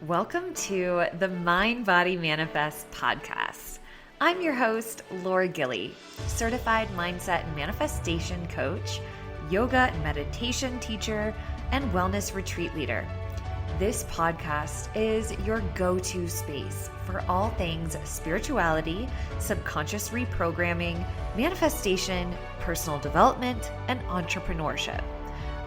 Welcome to the Mind Body Manifest podcast. I'm your host, Laura Gilly, certified mindset and manifestation coach, yoga and meditation teacher, and wellness retreat leader. This podcast is your go-to space for all things spirituality, subconscious reprogramming, manifestation, personal development, and entrepreneurship.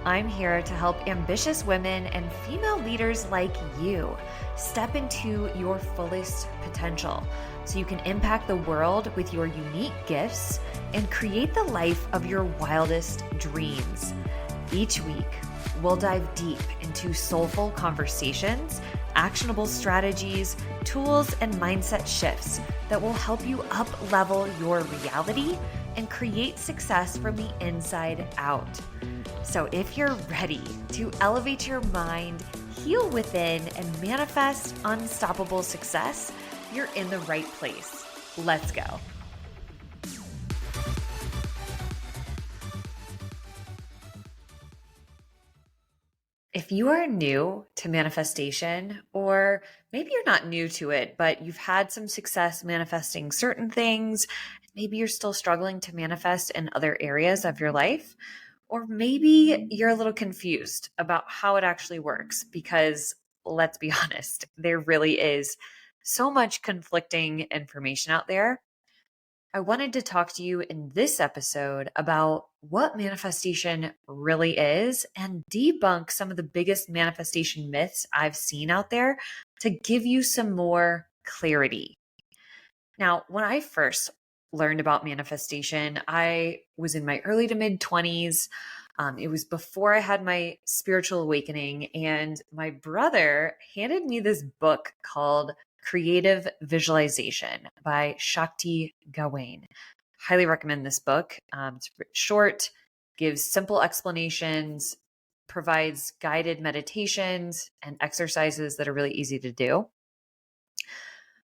I'm here to help ambitious women and female leaders like you step into your fullest potential so you can impact the world with your unique gifts and create the life of your wildest dreams. Each week, we'll dive deep into soulful conversations, actionable strategies, tools, and mindset shifts that will help you up-level your reality and create success from the inside out. So if you're ready to elevate your mind, heal within, and manifest unstoppable success, you're in the right place. Let's go. If you are new to manifestation, or maybe you're not new to it, but you've had some success manifesting certain things, maybe you're still struggling to manifest in other areas of your life, or maybe you're a little confused about how it actually works, because let's be honest, there really is so much conflicting information out there. I wanted to talk to you in this episode about what manifestation really is and debunk some of the biggest manifestation myths I've seen out there to give you some more clarity. Now, when I first learned about manifestation, I was in my early to mid 20s. It was before I had my spiritual awakening, and my brother handed me this book called Creative Visualization by Shakti Gawain. Highly recommend this book. It's short, gives simple explanations, provides guided meditations and exercises that are really easy to do.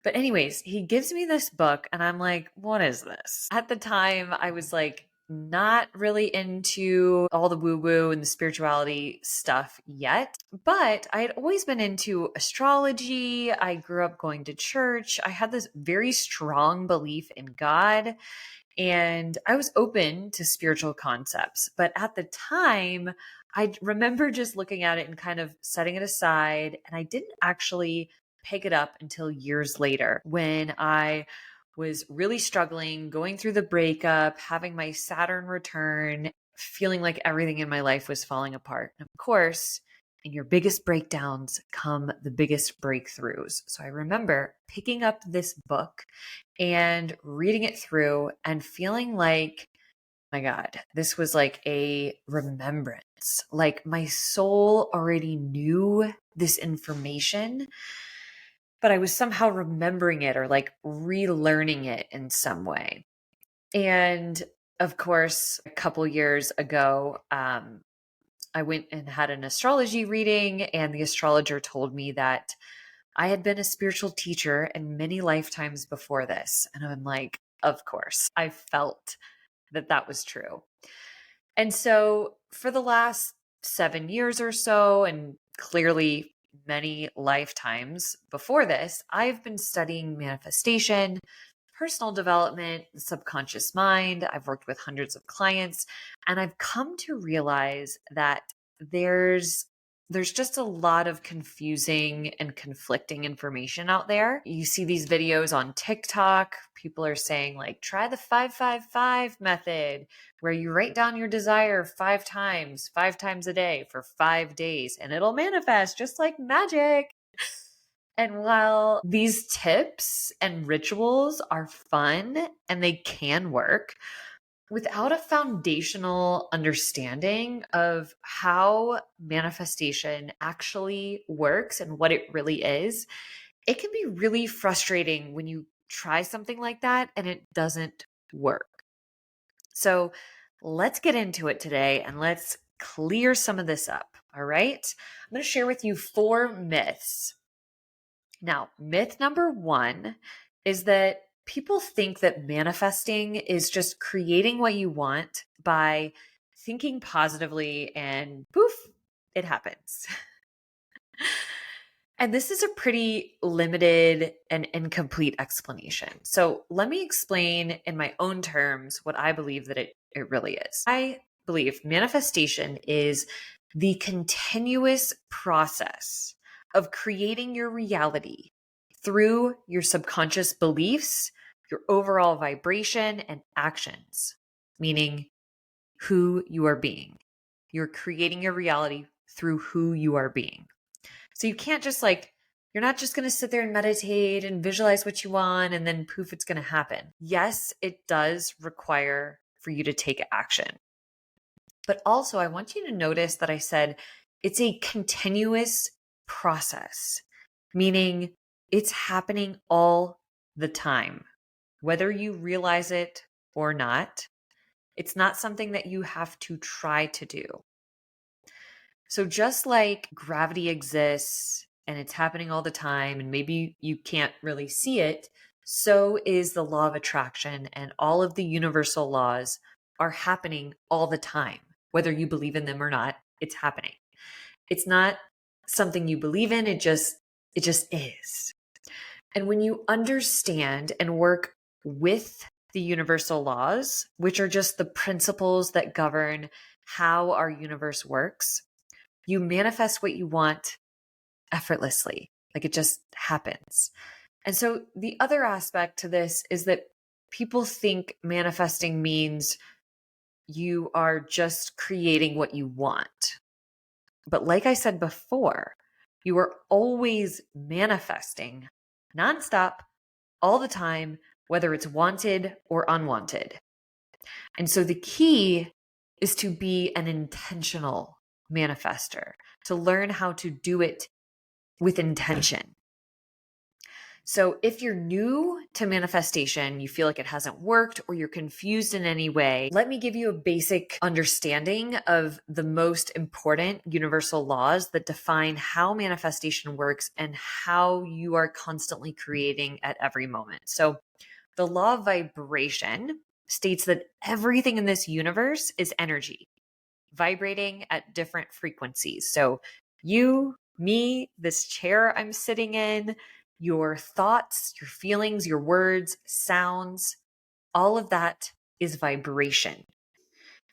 But anyways, he gives me this book and I'm like, what is this? At the time, I was like, not really into all the woo-woo and the spirituality stuff yet, but I had always been into astrology. I grew up going to church. I had this very strong belief in God, and I was open to spiritual concepts. But at the time, I remember just looking at it and kind of setting it aside, and I didn't actually pick it up until years later when I was really struggling, going through the breakup, having my Saturn return, feeling like everything in my life was falling apart. And of course, in your biggest breakdowns come the biggest breakthroughs. So I remember picking up this book and reading it through and feeling like, my God, this was like a remembrance. Like my soul already knew this information, but I was somehow remembering it or like relearning it in some way. And of course, a couple years ago, I went and had an astrology reading, and the astrologer told me that I had been a spiritual teacher in many lifetimes before this. And I'm like, of course, I felt that that was true. And so for the last 7 years or so, and clearly many lifetimes before this, I've been studying manifestation, personal development, the subconscious mind. I've worked with hundreds of clients, and I've come to realize that there's just a lot of confusing and conflicting information out there. You see these videos on TikTok. People are saying like, try the 555 method, where you write down your desire 5 times a day for 5 days, and it'll manifest just like magic. And while these tips and rituals are fun and they can work, without a foundational understanding of how manifestation actually works and what it really is, it can be really frustrating when you try something like that and it doesn't work. So let's get into it today and let's clear some of this up. All right. I'm going to share with you 4 myths. Now, myth number 1 is that people think that manifesting is just creating what you want by thinking positively and poof, it happens. And this is a pretty limited and incomplete explanation. So let me explain in my own terms what I believe that it really is. I believe manifestation is the continuous process of creating your reality through your subconscious beliefs, your overall vibration, and actions, meaning who you are being. You're creating your reality through who you are being. So you can't just you're not just going to sit there and meditate and visualize what you want and then poof, it's going to happen. Yes, it does require for you to take action. But also, I want you to notice that I said it's a continuous process, meaning it's happening all the time, whether you realize it or not. It's not something that you have to try to do. So just like gravity exists and it's happening all the time, and maybe you can't really see it, so is the law of attraction, and all of the universal laws are happening all the time. Whether you believe in them or not, it's happening. It's not something you believe in, it just is. And when you understand and work with the universal laws, which are just the principles that govern how our universe works, you manifest what you want effortlessly. Like it just happens. And so the other aspect to this is that people think manifesting means you are just creating what you want. But like I said before, you are always manifesting nonstop, all the time, whether it's wanted or unwanted. And so the key is to be an intentional manifester, to learn how to do it with intention. So if you're new to manifestation, you feel like it hasn't worked or you're confused in any way, let me give you a basic understanding of the most important universal laws that define how manifestation works and how you are constantly creating at every moment. So the law of vibration states that everything in this universe is energy, vibrating at different frequencies. So you, me, this chair I'm sitting in, your thoughts, your feelings, your words, sounds, all of that is vibration.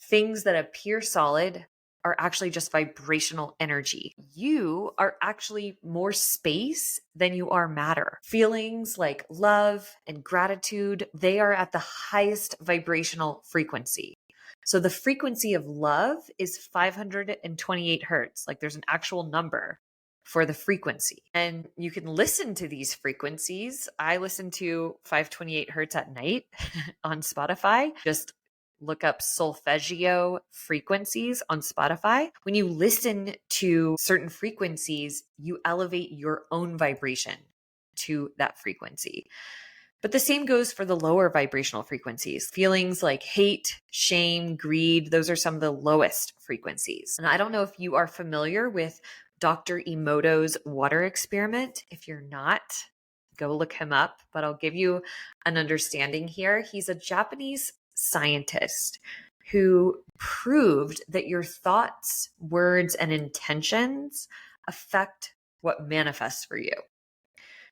Things that appear solid are actually just vibrational energy. You are actually more space than you are matter. Feelings like love and gratitude, they are at the highest vibrational frequency. So the frequency of love is 528 hertz. Like there's an actual number for the frequency. And you can listen to these frequencies. I listen to 528 hertz at night on Spotify. Just look up solfeggio frequencies on Spotify. When you listen to certain frequencies, you elevate your own vibration to that frequency. But the same goes for the lower vibrational frequencies. Feelings like hate, shame, greed, those are some of the lowest frequencies. And I don't know if you are familiar with Dr. Emoto's water experiment. If you're not, go look him up, but I'll give you an understanding here. He's a Japanese scientist who proved that your thoughts, words, and intentions affect what manifests for you.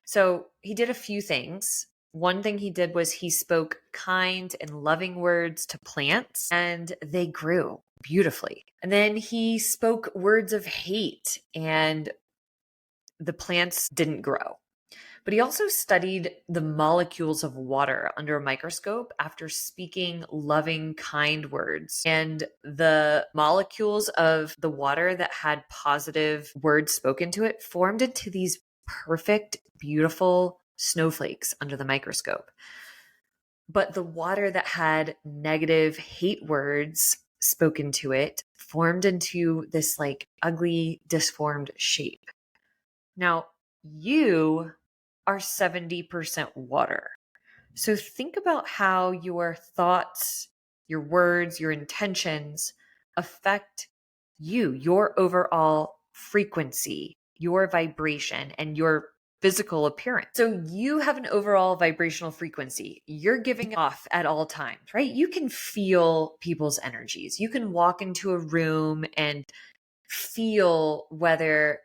So he did a few things. One thing he did was he spoke kind and loving words to plants, and they grew beautifully. And then he spoke words of hate, and the plants didn't grow. But he also studied the molecules of water under a microscope after speaking loving, kind words. And the molecules of the water that had positive words spoken to it formed into these perfect, beautiful snowflakes under the microscope. But the water that had negative hate words spoken to it formed into this like ugly, disformed shape. Now, you are 70% water. So think about how your thoughts, your words, your intentions affect you, your overall frequency, your vibration, and your physical appearance. So you have an overall vibrational frequency you're giving off at all times, right? You can feel people's energies. You can walk into a room and feel whether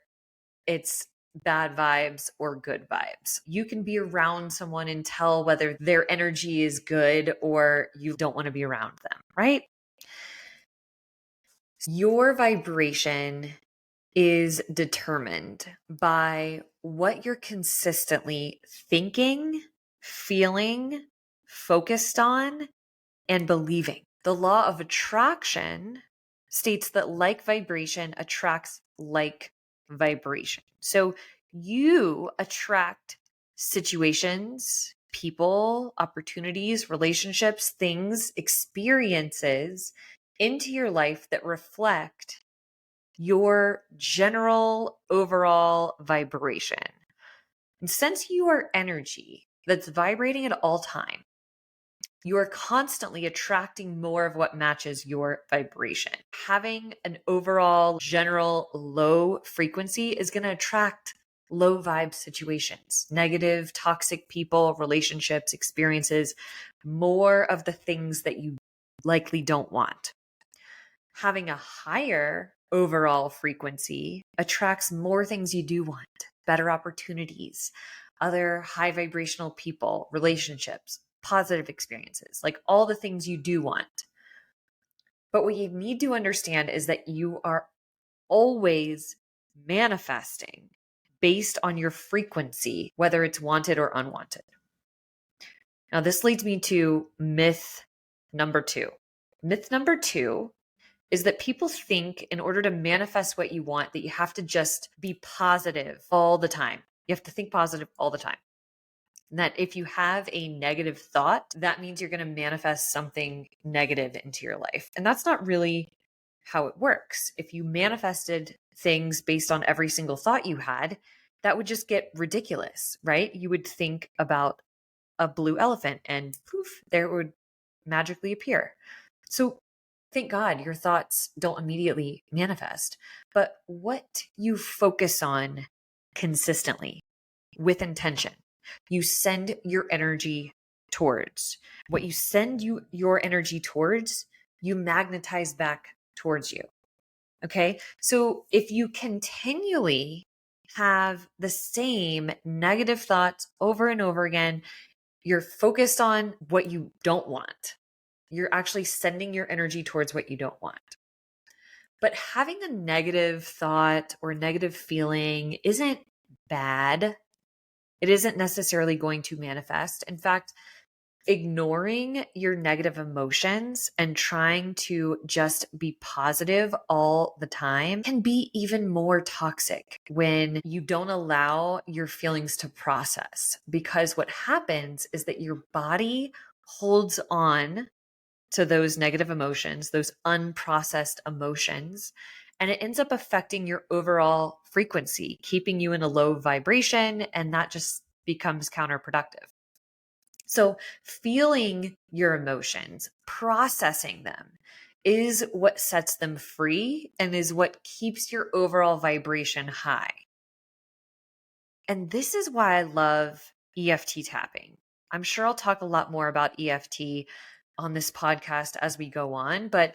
it's bad vibes or good vibes. You can be around someone and tell whether their energy is good or you don't want to be around them, right? Your vibration is determined by what you're consistently thinking, feeling, focused on, and believing. The law of attraction states that like vibration attracts like vibration. So you attract situations, people, opportunities, relationships, things, experiences into your life that reflect your general overall vibration. And since you are energy that's vibrating at all time, you are constantly attracting more of what matches your vibration. Having an overall general low frequency is going to attract low vibe situations, negative, toxic people, relationships, experiences, more of the things that you likely don't want. Having a higher overall frequency attracts more things you do want, better opportunities, other high vibrational people, relationships, positive experiences, like all the things you do want. But what you need to understand is that you are always manifesting based on your frequency, whether it's wanted or unwanted. Now, this leads me to myth number 2. Myth number 2 is that people think in order to manifest what you want, that you have to just be positive all the time. You have to think positive all the time. And that if you have a negative thought, that means you're going to manifest something negative into your life. And that's not really how it works. If you manifested things based on every single thought you had, that would just get ridiculous, right? You would think about a blue elephant and poof, there it would magically appear. So thank God your thoughts don't immediately manifest, but what you focus on consistently with intention, you send your energy towards. What you send your energy towards, you magnetize back towards you. Okay. So if you continually have the same negative thoughts over and over again, you're focused on what you don't want. You're actually sending your energy towards what you don't want. But having a negative thought or negative feeling isn't bad. It isn't necessarily going to manifest. In fact, ignoring your negative emotions and trying to just be positive all the time can be even more toxic when you don't allow your feelings to process. Because what happens is that your body holds on to those negative emotions, those unprocessed emotions, and it ends up affecting your overall frequency, keeping you in a low vibration, and that just becomes counterproductive. So, feeling your emotions, processing them, is what sets them free and is what keeps your overall vibration high. And this is why I love EFT tapping. I'm sure I'll talk a lot more about EFT on this podcast as we go on, but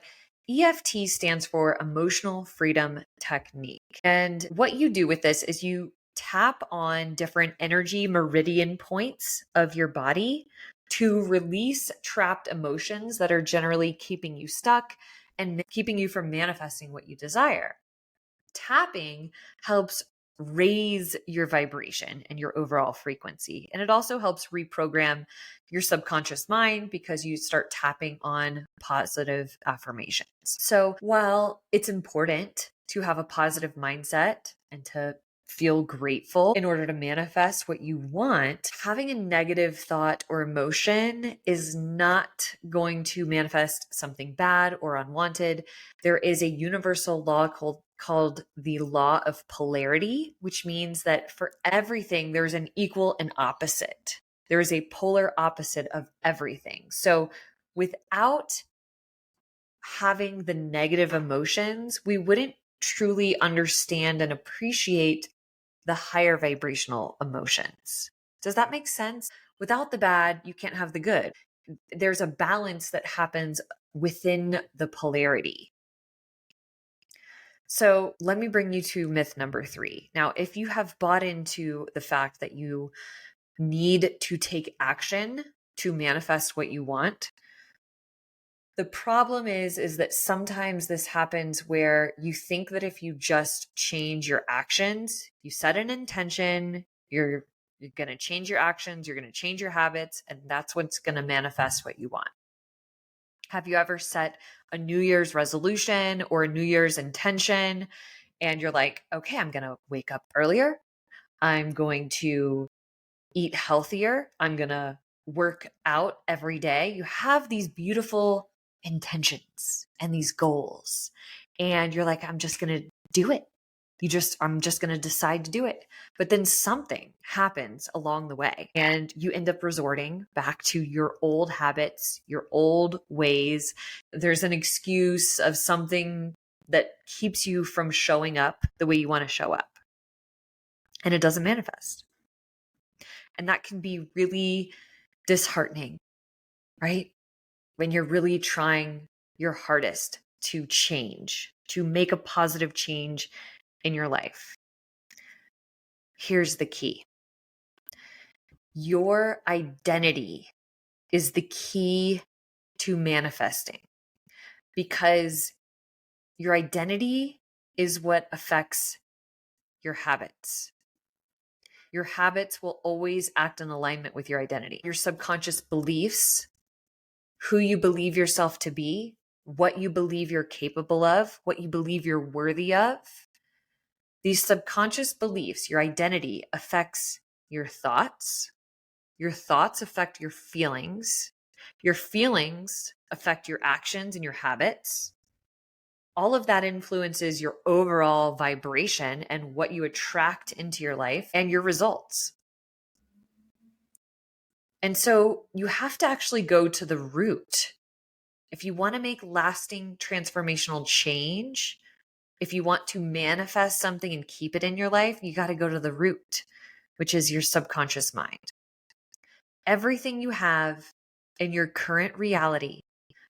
EFT stands for Emotional Freedom Technique. And what you do with this is you tap on different energy meridian points of your body to release trapped emotions that are generally keeping you stuck and keeping you from manifesting what you desire. Tapping helps raise your vibration and your overall frequency. And it also helps reprogram your subconscious mind because you start tapping on positive affirmations. So while it's important to have a positive mindset and to feel grateful in order to manifest what you want, having a negative thought or emotion is not going to manifest something bad or unwanted. There is a universal law called the law of polarity, which means that for everything, there's an equal and opposite. There is a polar opposite of everything. So without having the negative emotions, we wouldn't truly understand and appreciate the higher vibrational emotions. Does that make sense? Without the bad, you can't have the good. There's a balance that happens within the polarity. So let me bring you to myth number 3. Now, if you have bought into the fact that you need to take action to manifest what you want, the problem is that sometimes this happens where you think that if you just change your actions, you set an intention, you're going to change your actions, you're going to change your habits, and that's what's going to manifest what you want. Have you ever set a New Year's resolution or a New Year's intention and you're like, okay, I'm going to wake up earlier. I'm going to eat healthier. I'm going to work out every day. You have these beautiful intentions and these goals. And you're like, I'm just going to do it. I'm just going to decide to do it. But then something happens along the way and you end up resorting back to your old habits, your old ways. There's an excuse of something that keeps you from showing up the way you want to show up. And it doesn't manifest. And that can be really disheartening, right? When you're really trying your hardest to change, to make a positive change in your life. Here's the key. Your identity is the key to manifesting, because your identity is what affects your habits. Your habits will always act in alignment with your identity. Your subconscious beliefs, who you believe yourself to be, what you believe you're capable of, what you believe you're worthy of. These subconscious beliefs, your identity, affects your thoughts. Your thoughts affect your feelings. Your feelings affect your actions and your habits. All of that influences your overall vibration and what you attract into your life and your results. And so you have to actually go to the root. If you want to make lasting transformational change, if you want to manifest something and keep it in your life, you got to go to the root, which is your subconscious mind. Everything you have in your current reality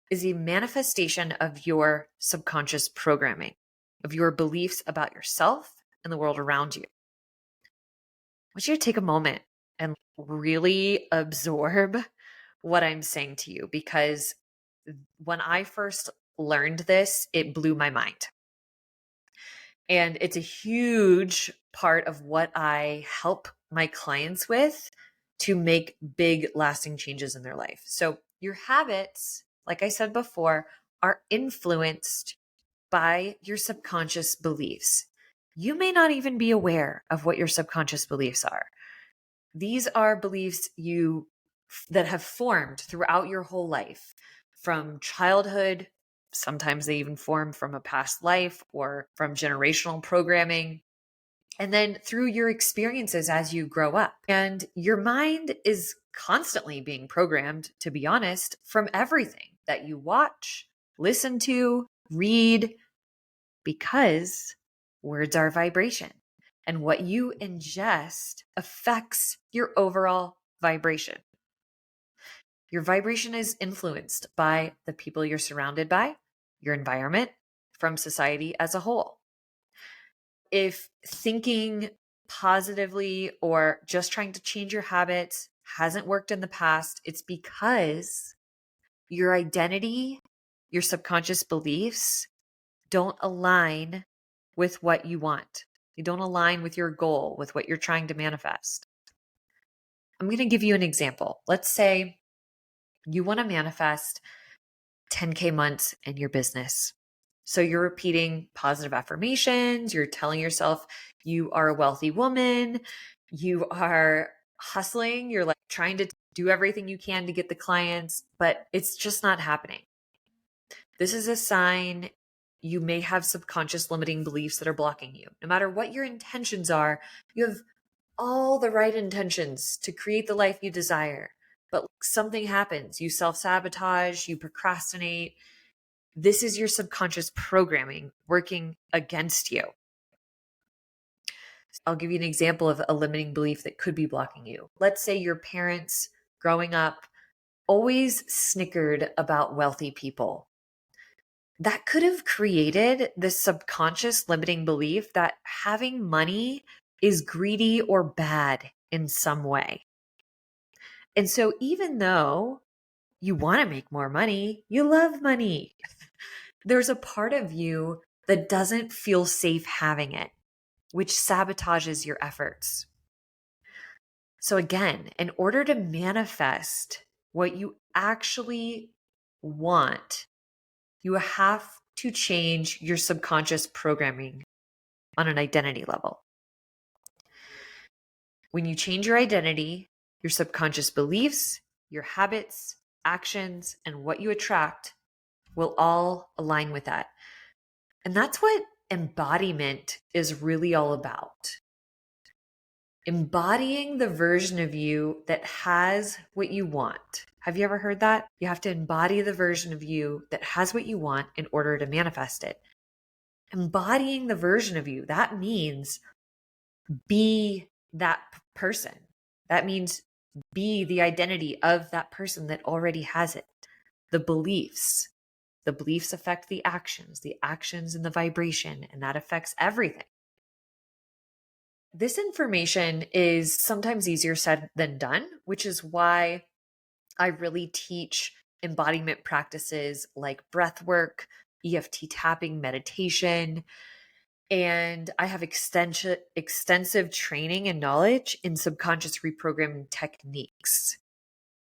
is a manifestation of your subconscious programming, of your beliefs about yourself and the world around you. I want you to take a moment and really absorb what I'm saying to you, because when I first learned this, it blew my mind. And it's a huge part of what I help my clients with to make big, lasting changes in their life. So your habits, like I said before, are influenced by your subconscious beliefs. You may not even be aware of what your subconscious beliefs are. These are beliefs that have formed throughout your whole life, from childhood. Sometimes they even form from a past life or from generational programming. And then through your experiences as you grow up. And your mind is constantly being programmed, to be honest, from everything that you watch, listen to, read, because words are vibration. And what you ingest affects your overall vibration. Your vibration is influenced by the people you're surrounded by, your environment, from society as a whole. If thinking positively or just trying to change your habits hasn't worked in the past, it's because your identity, your subconscious beliefs don't align with what you want. They don't align with your goal, with what you're trying to manifest. I'm going to give you an example. Let's say you want to manifest 10K months in your business. So you're repeating positive affirmations. You're telling yourself you are a wealthy woman. You are hustling. You're like trying to do everything you can to get the clients, but it's just not happening. This is a sign you may have subconscious limiting beliefs that are blocking you. No matter what your intentions are, you have all the right intentions to create the life you desire. But something happens. You self-sabotage, you procrastinate. This is your subconscious programming working against you. I'll give you an example of a limiting belief that could be blocking you. Let's say your parents growing up always snickered about wealthy people. that could have created this subconscious limiting belief that having money is greedy or bad in some way. And so even though you want to make more money, you love money, there's a part of you that doesn't feel safe having it, which sabotages your efforts. So again, in order to manifest what you actually want, you have to change your subconscious programming on an identity level. When you change your identity, your subconscious beliefs, your habits, actions, and what you attract will all align with that. And that's what embodiment is really all about. Embodying the version of you that has what you want. Have you ever heard that? You have to embody the version of you that has what you want in order to manifest it. Embodying the version of you, that means be that person. That means be the identity of that person that already has it. The beliefs affect the actions and the vibration, and that affects everything. This information is sometimes easier said than done, which is why I really teach embodiment practices like breath work, EFT tapping, meditation, and I have extensive training and knowledge in subconscious reprogramming techniques,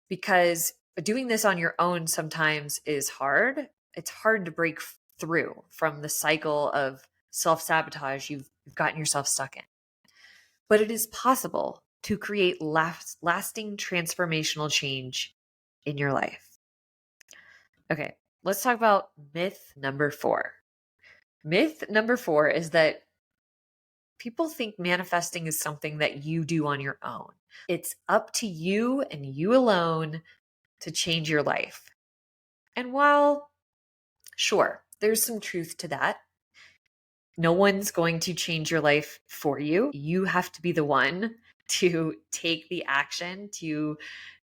because doing this on your own sometimes is hard. It's hard to break through from the cycle of self-sabotage you've gotten yourself stuck in. But it is possible to create lasting transformational change in your life. Okay, let's talk about myth number 4. Myth number 4 is that people think manifesting is something that you do on your own. It's up to you and you alone to change your life. And while, sure, there's some truth to that, no one's going to change your life for you. You have to be the one to take the action, to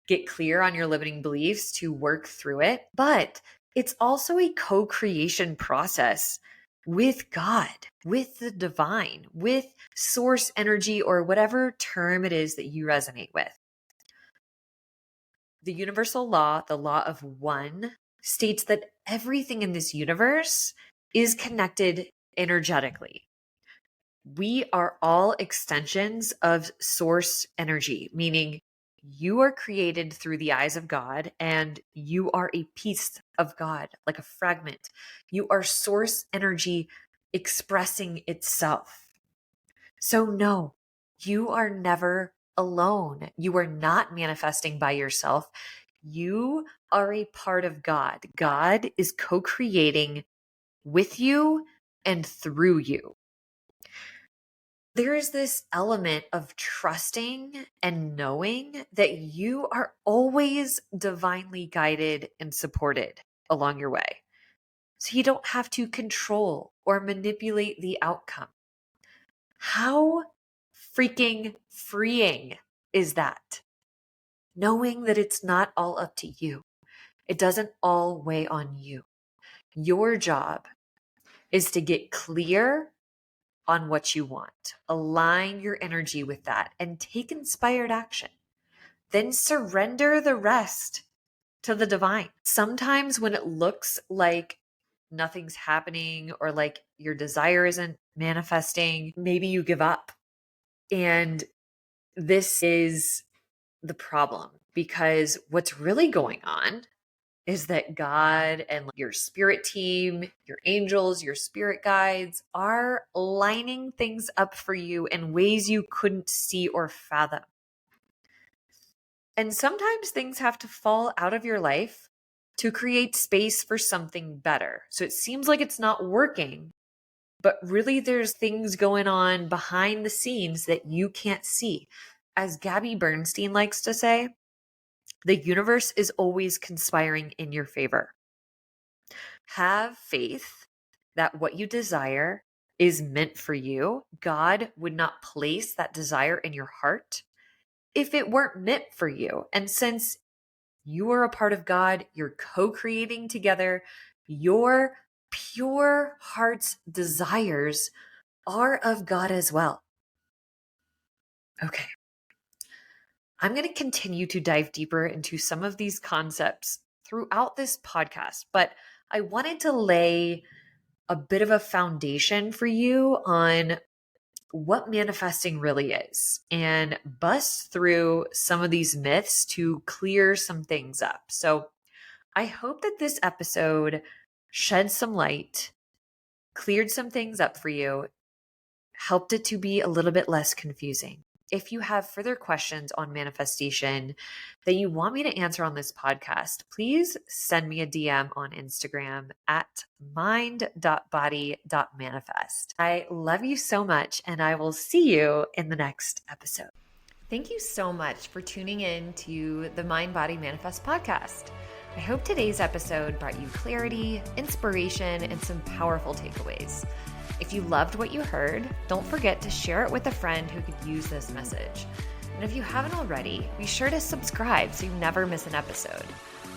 get clear on your limiting beliefs, to work through it. But it's also a co-creation process with God, with the divine, with source energy, or whatever term it is that you resonate with. The universal law, the law of one, states that everything in this universe is connected energetically. We are all extensions of source energy, meaning you are created through the eyes of God and you are a piece of God, like a fragment. You are source energy expressing itself. So no, you are never alone. You are not manifesting by yourself. You are a part of God. God is co-creating with you and through you. There is this element of trusting and knowing that you are always divinely guided and supported along your way. So you don't have to control or manipulate the outcome. How freaking freeing is that? Knowing that it's not all up to you. It doesn't all weigh on you. Your job is to get clear on what you want. Align your energy with that and take inspired action. Then surrender the rest to the divine. Sometimes when it looks like nothing's happening or like your desire isn't manifesting, maybe you give up. And this is the problem, because what's really going on is that God and your spirit team, your angels, your spirit guides are lining things up for you in ways you couldn't see or fathom. And sometimes things have to fall out of your life to create space for something better. So it seems like it's not working, but really there's things going on behind the scenes that you can't see. As Gabby Bernstein likes to say, the universe is always conspiring in your favor. Have faith that what you desire is meant for you. God would not place that desire in your heart if it weren't meant for you. And since you are a part of God, you're co-creating together, your pure heart's desires are of God as well. Okay. I'm going to continue to dive deeper into some of these concepts throughout this podcast, but I wanted to lay a bit of a foundation for you on what manifesting really is and bust through some of these myths to clear some things up. So I hope that this episode shed some light, cleared some things up for you, helped it to be a little bit less confusing. If you have further questions on manifestation that you want me to answer on this podcast, please send me a DM on Instagram at mind.body.manifest. I love you so much, and I will see you in the next episode. Thank you so much for tuning in to the Mind Body Manifest podcast. I hope today's episode brought you clarity, inspiration, and some powerful takeaways. If you loved what you heard, don't forget to share it with a friend who could use this message. And if you haven't already, be sure to subscribe so you never miss an episode.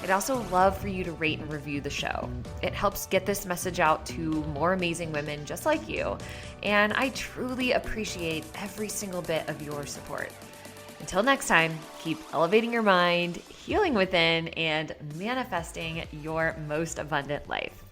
I'd also love for you to rate and review the show. It helps get this message out to more amazing women just like you, and I truly appreciate every single bit of your support. Until next time, keep elevating your mind, healing within, and manifesting your most abundant life.